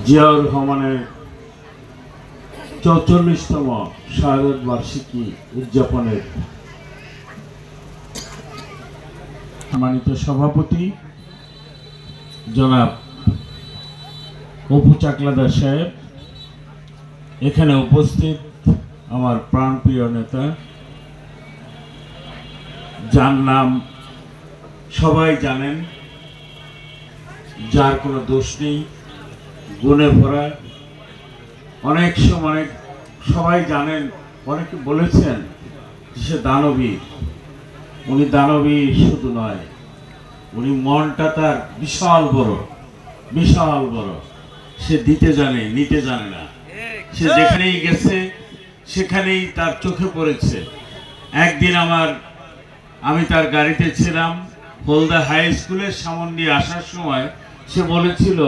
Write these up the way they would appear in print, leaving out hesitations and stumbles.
জিয়াউর রহমানের ৪৪তম শাহাদাত বার্ষিকী উদযাপনের সম্মানিত সভাপতি জনাব অপু চাকলাদার সাহেব, এখানে উপস্থিত আমার প্রাণপ্রিয় নেতা, যার নাম সবাই জানেন, যার কোনো দোষ নেই, গুণে ভরা, অনেক সময় সবাই জানেন, অনেকে বলেছেন সে দানবীর। উনি দানবীর শুধু নয়, উনি মনটা তার বিশাল বড়, বিশাল বড়। সে দিতে জানে, নিতে জানে না। সে যেখানেই গেছে সেখানেই তার চোখে পড়েছে। একদিন আমি তার গাড়িতে ছিলাম, হলদা হাই স্কুলের সামনে দিয়ে আসার সময় সে বলেছিল,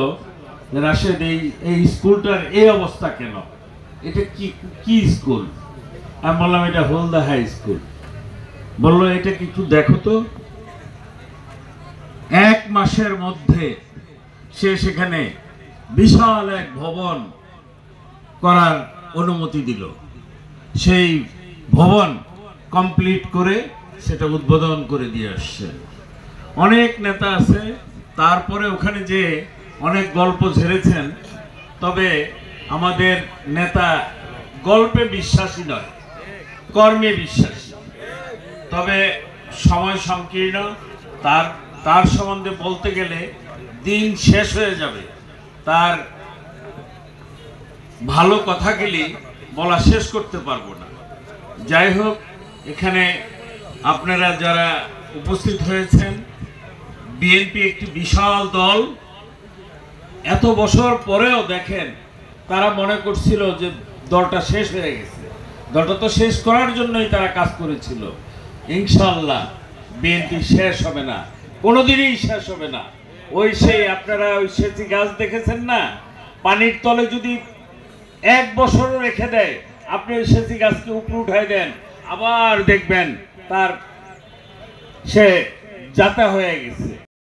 রাশেদ এই স্কুলটার এই অবস্থা কেন, এটা কি স্কুল? আমি বললাম এটা হলদা হাই স্কুল। বললো এটা কি একটু দেখো তো। 1 মাসের মধ্যে সে সেখানে বিশাল এক ভবন করার অনুমতি দিল। সেই ভবন কমপ্লিট করে সেটা উদ্বোধন করে দিয়ে আসছে। অনেক নেতা আছে, তারপরে ওখানে যে অনেক গল্প ঝেড়েছেন, তবে আমাদের নেতা গল্পে বিশ্বাসী নয়, কর্মে বিশ্বাসী। তবে সময় সংকীর্ণ, তার সম্বন্ধে বলতে গেলে দিন শেষ হয়ে যাবে। তার ভালো কথাগুলি বলা শেষ করতে পারবো না। যাই হোক, এখানে আপনারা যারা উপস্থিত হয়েছেন, বিএনপি একটি বিশাল দল। এত বছর পরেও দেখেন, তারা মনে করছিল যে দলটা শেষ হয়ে গেছে। দলটা তো শেষ করার জন্যই তারা কাজ করেছিল। ইনশাআল্লাহ বিএনপি শেষ হবে না, কোনোদিনই শেষ হবে না। সেই আপনারা ওই সেচি গাছ দেখেছেন না, পানির তলে যদি 1 বছর রেখে দেয়, আপনি ওই সেচি গাছকে উপরে উঠাই দেন, আবার দেখবেন সে যাতা হয়ে গেছে।